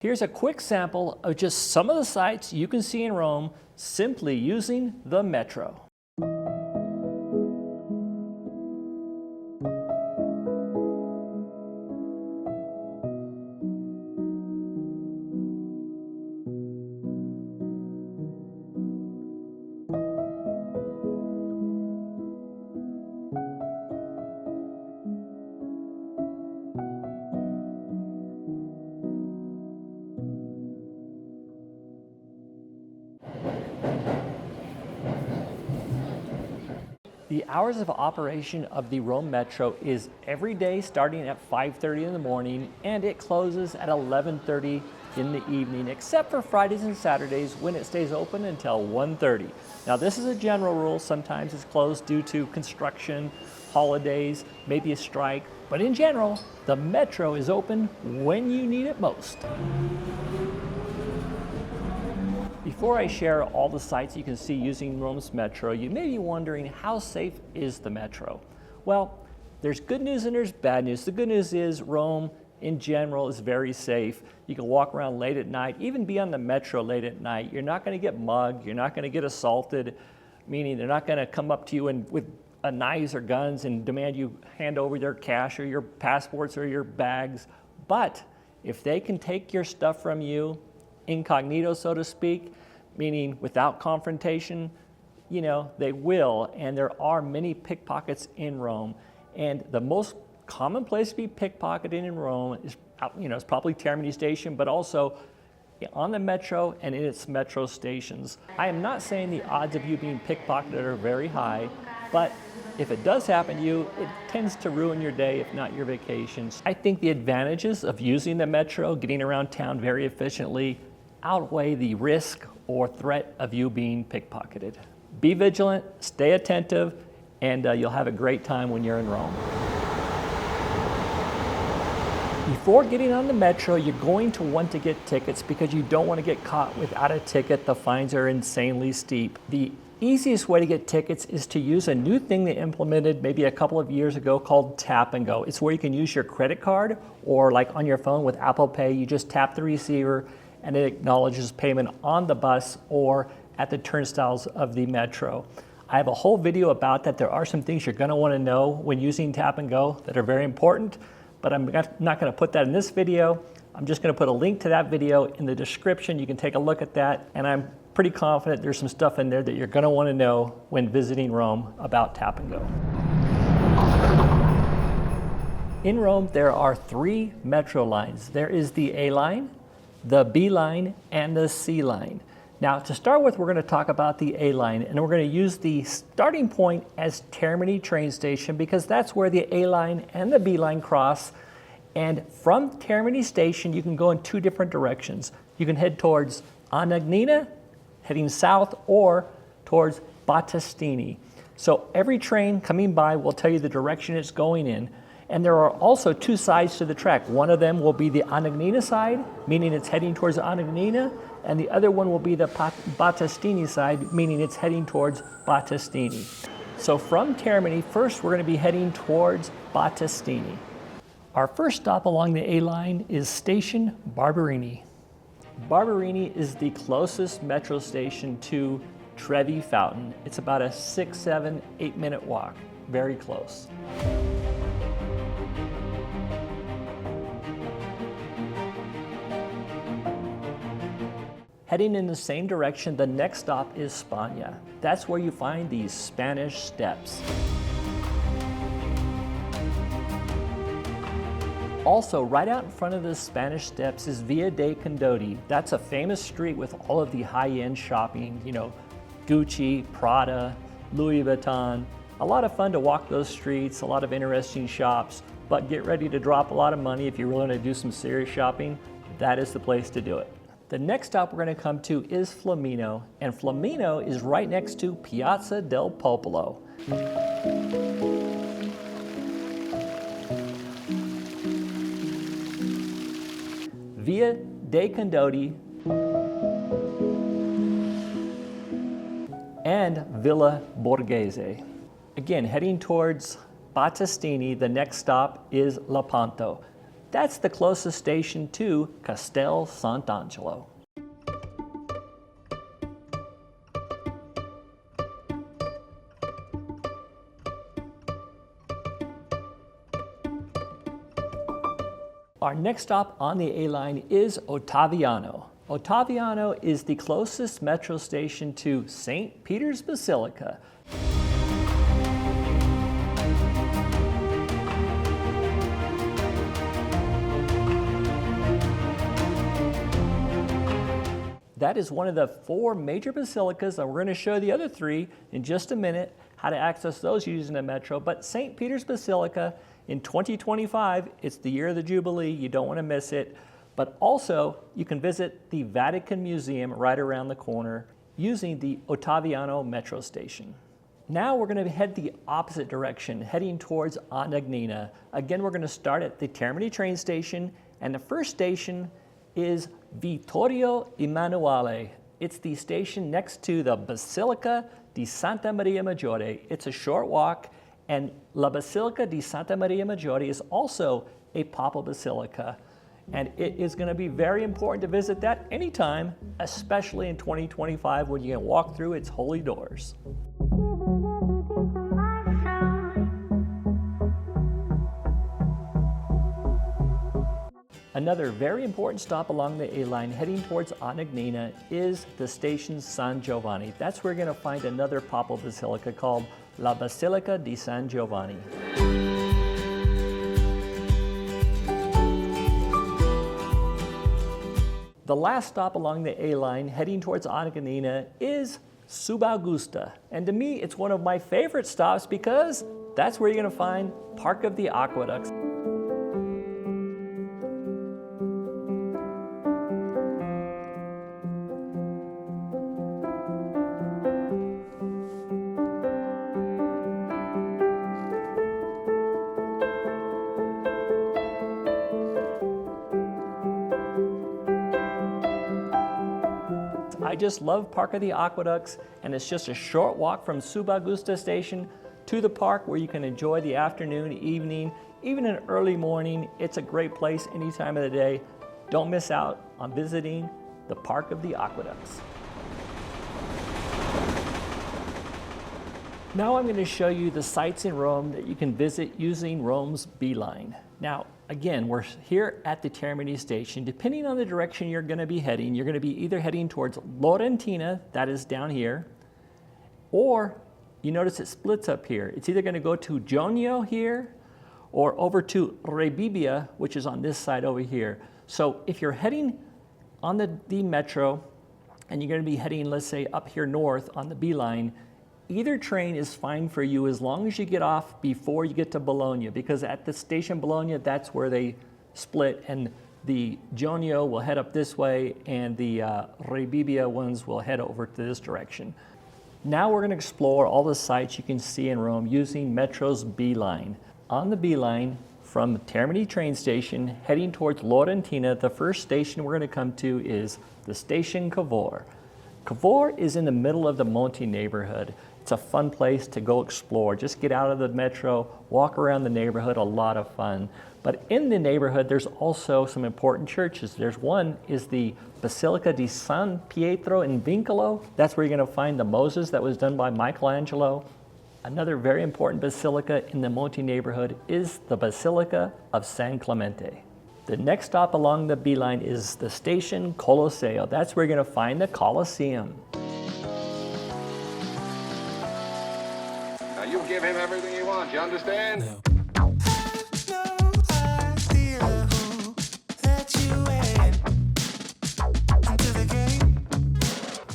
Here's a quick sample of just some of the sights you can see in Rome simply using the metro. The hours of operation of the Rome Metro is every day starting at 5:30 in the morning, and it closes at 11:30 in the evening, except for Fridays and Saturdays when it stays open until 1:30. Now this is a general rule. Sometimes it's closed due to construction, holidays, maybe a strike, but in general, the Metro is open when you need it most. Before I share all the sights you can see using Rome's Metro, you may be wondering, how safe is the Metro? Well, there's good news and there's bad news. The good news is Rome in general is very safe. You can walk around late at night, even be on the Metro late at night. You're not going to get mugged, you're not going to get assaulted, meaning they're not going to come up to you with knives or guns and demand you hand over their cash or your passports or your bags. But if they can take your stuff from you incognito, so to speak, meaning without confrontation, you know, they will. And there are many pickpockets in Rome. And the most common place to be pickpocketed in Rome is, it's probably Termini Station, but also on the Metro and in its Metro stations. I am not saying the odds of you being pickpocketed are very high, but if it does happen to you, it tends to ruin your day, if not your vacations. I think the advantages of using the Metro, getting around town very efficiently, outweigh the risk or threat of you being pickpocketed. Be vigilant, stay attentive, and you'll have a great time when you're in Rome. Before getting on the Metro, you're going to want to get tickets because you don't want to get caught without a ticket. The fines are insanely steep. The easiest way to get tickets is to use a new thing they implemented maybe a couple of years ago called Tap and Go. It's where you can use your credit card or like on your phone with Apple Pay, you just tap the receiver and it acknowledges payment on the bus or at the turnstiles of the Metro. I have a whole video about that. There are some things you're going to want to know when using Tap and Go that are very important, but I'm not going to put that in this video. I'm just going to put a link to that video in the description. You can take a look at that, and I'm pretty confident there's some stuff in there that you're going to want to know when visiting Rome about Tap and Go. In Rome, there are 3 Metro lines. There is the A line, the B line, and the C line. Now, to start with, we're going to talk about the A line, and we're going to use the starting point as Termini train station because that's where the A line and the B line cross. And from Termini station, you can go in 2 different directions. You can head towards Anagnina, heading south, or towards Battistini. So every train coming by will tell you the direction it's going in. And there are also 2 sides to the track. One of them will be the Anagnina side, meaning it's heading towards Anagnina, and the other one will be the Battistini side, meaning it's heading towards Battistini. So from Termini, first we're going to be heading towards Battistini. Our first stop along the A line is Station Barberini. Barberini is the closest metro station to Trevi Fountain. It's about a 6, 7, 8 minute walk, very close. Heading in the same direction, the next stop is Spagna. That's where you find these Spanish steps. Also, right out in front of the Spanish steps is Via dei Condotti. That's a famous street with all of the high-end shopping, Gucci, Prada, Louis Vuitton. A lot of fun to walk those streets, a lot of interesting shops, but get ready to drop a lot of money if you're willing to do some serious shopping. That is the place to do it. The next stop we're going to come to is Flaminia, and Flaminia is right next to Piazza del Popolo. Via dei Condotti and Villa Borghese. Again, heading towards Battistini, the next stop is Lepanto. That's the closest station to Castel Sant'Angelo. Our next stop on the A line is Ottaviano. Ottaviano is the closest metro station to St. Peter's Basilica. That is one of the 4 major basilicas, and we're going to show the other 3 in just a minute, how to access those using the metro. But St. Peter's Basilica in 2025, it's the year of the Jubilee, you don't want to miss it. But also, you can visit the Vatican Museum right around the corner using the Ottaviano metro station. Now we're going to head the opposite direction, heading towards Annagnina. Again, we're going to start at the Termini train station, and the first station is Vittorio Emanuele. It's the station next to the Basilica di Santa Maria Maggiore. It's a short walk, and La Basilica di Santa Maria Maggiore is also a papal basilica. And it is going to be very important to visit that anytime, especially in 2025 when you can walk through its holy doors. Another very important stop along the A line heading towards Annagnina is the station San Giovanni. That's where you're going to find another papal basilica called La Basilica di San Giovanni. The last stop along the A line heading towards Annagnina is Subaugusta. And to me, it's one of my favorite stops because that's where you're going to find Park of the Aqueducts. I just love Park of the Aqueducts, and it's just a short walk from Subaugusta station to the park where you can enjoy the afternoon, evening, even an early morning. It's a great place any time of the day. Don't miss out on visiting the Park of the Aqueducts. Now I'm going to show you the sites in Rome that you can visit using Rome's B line. Now, again, we're here at the Termini station. Depending on the direction you're going to be heading, you're going to be either heading towards Laurentina, that is down here, or you notice it splits up here. It's either going to go to Jonio here, or over to Rebibbia, which is on this side over here. So if you're heading on the metro, and you're going to be heading, let's say, up here north on the B line, either train is fine for you as long as you get off before you get to Bologna, because at the station Bologna, that's where they split, and the Jonio will head up this way, and the Rebibbia ones will head over to this direction. Now we're going to explore all the sites you can see in Rome using Metro's B line. On the B line, from Termini train station, heading towards Laurentina, the first station we're going to come to is the station Cavour. Cavour is in the middle of the Monti neighborhood. It's a fun place to go explore. Just get out of the metro, walk around the neighborhood, a lot of fun. But in the neighborhood, there's also some important churches. There's one is the Basilica di San Pietro in Vincolo. That's where you're going to find the Moses that was done by Michelangelo. Another very important basilica in the Monti neighborhood is the Basilica of San Clemente. The next stop along the B line is the station Colosseo. That's where you're going to find the Colosseum. Now you give him everything he wants, you understand? No.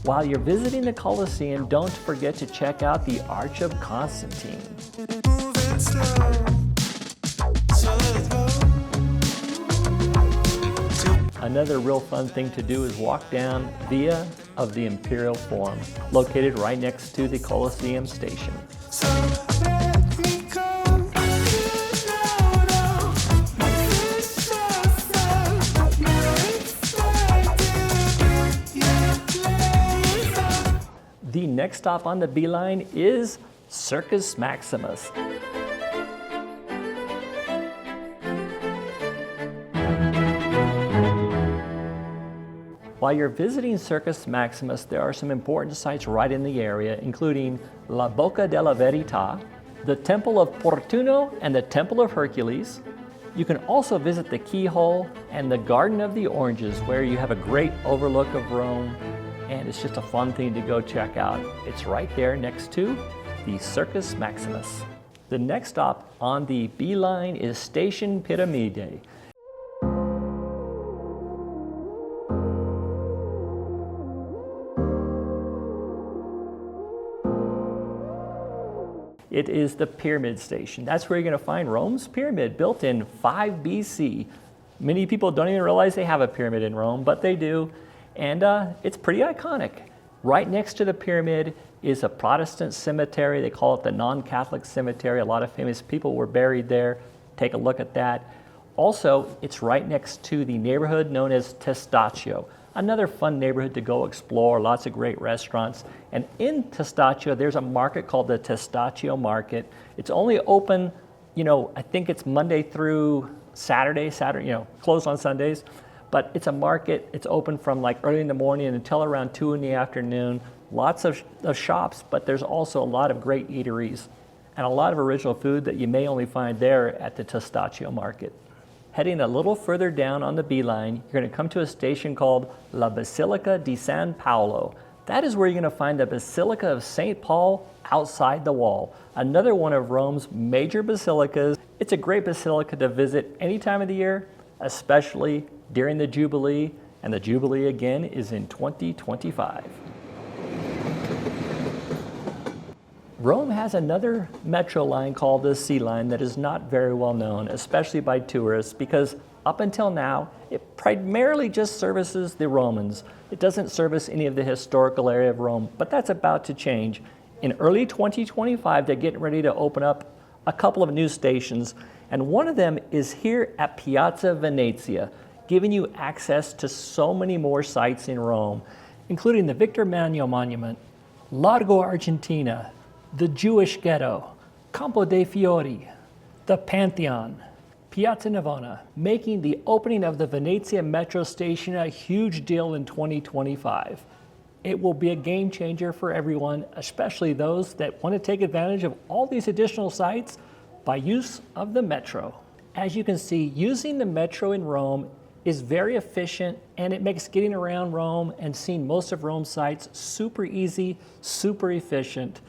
While you're visiting the Colosseum, don't forget to check out the Arch of Constantine. Another real fun thing to do is walk down Via of the Imperial Forum, located right next to the Colosseum station. The next stop on the B line is Circus Maximus. While you're visiting Circus Maximus, there are some important sites right in the area, including La Boca della Verita, the Temple of Portuno, and the Temple of Hercules. You can also visit the Keyhole and the Garden of the Oranges, where you have a great overlook of Rome, and it's just a fun thing to go check out. It's right there next to the Circus Maximus. The next stop on the B line is Station Piramide. It is the Pyramid Station. That's where you're going to find Rome's pyramid, built in 5 BC. Many people don't even realize they have a pyramid in Rome, but they do. And it's pretty iconic. Right next to the pyramid is a Protestant cemetery. They call it the non-Catholic cemetery. A lot of famous people were buried there. Take a look at that. Also, it's right next to the neighborhood known as Testacio. Another fun neighborhood to go explore, lots of great restaurants. And in Testacio, there's a market called the Testacio Market. It's only open, I think it's Monday through Saturday, closed on Sundays. But it's a market, it's open from like early in the morning until around 2 in the afternoon. Lots of shops, but there's also a lot of great eateries and a lot of original food that you may only find there at the Testacio Market. Heading a little further down on the B line, you're going to come to a station called La Basilica di San Paolo. That is where you're going to find the Basilica of St. Paul outside the wall. Another one of Rome's major basilicas. It's a great basilica to visit any time of the year, especially during the Jubilee, and the Jubilee again is in 2025. Rome has another metro line called the C line that is not very well known, especially by tourists, because up until now, it primarily just services the Romans. It doesn't service any of the historical area of Rome, but that's about to change. In early 2025, they're getting ready to open up a couple of new stations, and one of them is here at Piazza Venezia, giving you access to so many more sites in Rome, including the Victor Emmanuel Monument, Largo Argentina, the Jewish Ghetto, Campo dei Fiori, the Pantheon, Piazza Navona, making the opening of the Venezia metro station a huge deal in 2025. It will be a game changer for everyone, especially those that want to take advantage of all these additional sites by use of the metro. As you can see, using the metro in Rome is very efficient, and it makes getting around Rome and seeing most of Rome's sites super easy, super efficient.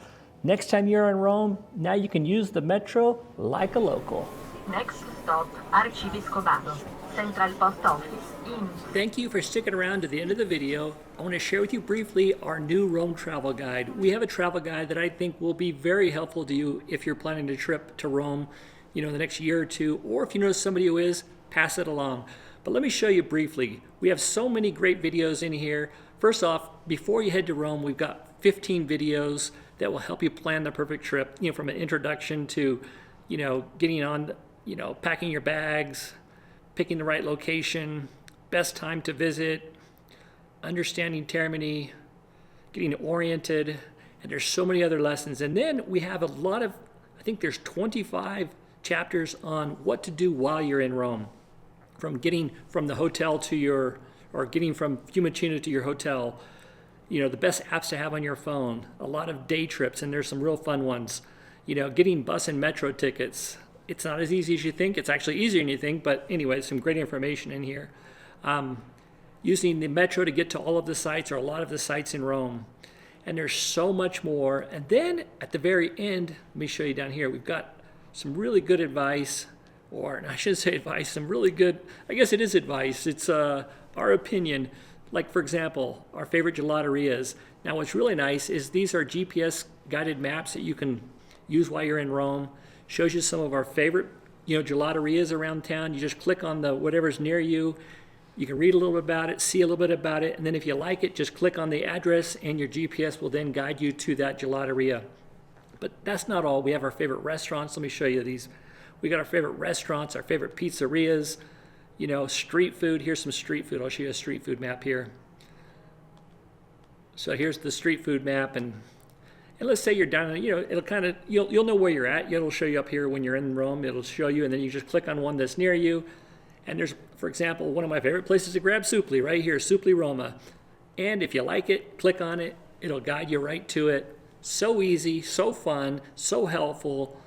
Next time you're in Rome, now you can use the metro like a local. Next stop, Arcivescovado, Central Post Office in... Thank you for sticking around to the end of the video. I want to share with you briefly our new Rome travel guide. We have a travel guide that I think will be very helpful to you if you're planning a trip to Rome, the next year or two, or if you know somebody who is, pass it along. But let me show you briefly. We have so many great videos in here. First off, before you head to Rome, we've got 15 videos that will help you plan the perfect trip, from an introduction to, getting on, packing your bags, picking the right location, best time to visit, understanding Termini, getting oriented, and there's so many other lessons. And then we have a lot of, I think there's 25 chapters on what to do while you're in Rome, from getting from the hotel to getting from Fiumicino to your hotel, the best apps to have on your phone, a lot of day trips, and there's some real fun ones. Getting bus and metro tickets. It's not as easy as you think. It's actually easier than you think, but anyway, some great information in here. Using the metro to get to all of the sites or a lot of the sites in Rome. And there's so much more. And then at the very end, let me show you down here, we've got some really good advice, or I shouldn't say advice, some really good, I guess it is advice. It's our opinion. Like, for example, our favorite gelaterias. Now, what's really nice is these are GPS guided maps that you can use while you're in Rome. Shows you some of our favorite, gelaterias around town. You just click on the whatever's near you. You can read a little bit about it, see a little bit about it, and then if you like it, just click on the address, and your GPS will then guide you to that gelateria. But that's not all. We have our favorite restaurants. Let me show you these. We got our favorite restaurants, our favorite pizzerias. Street food. Here's some street food. I'll show you a street food map here. So here's the street food map, and let's say you're down, it'll kind of, you'll know where you're at. It'll show you up here when you're in Rome. It'll show you, and then you just click on one that's near you, And there's, for example, one of my favorite places to grab Supli right here, Supli Roma. And if you like it, click on it. It'll guide you right to it. So easy, so fun, so helpful.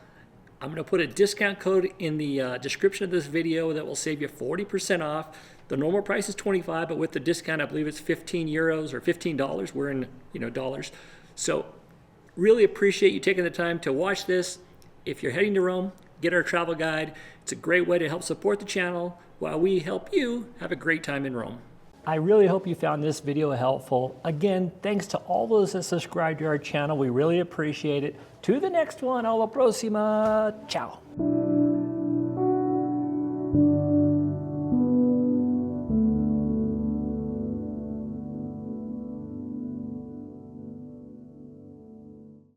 I'm going to put a discount code in the description of this video that will save you 40% off. The normal price is 25, but with the discount, I believe it's 15 euros or $15. We're in, dollars. So really appreciate you taking the time to watch this. If you're heading to Rome, get our travel guide. It's a great way to help support the channel while we help you have a great time in Rome. I really hope you found this video helpful. Again, thanks to all those that subscribe to our channel. We really appreciate it. To the next one, alla prossima. Ciao.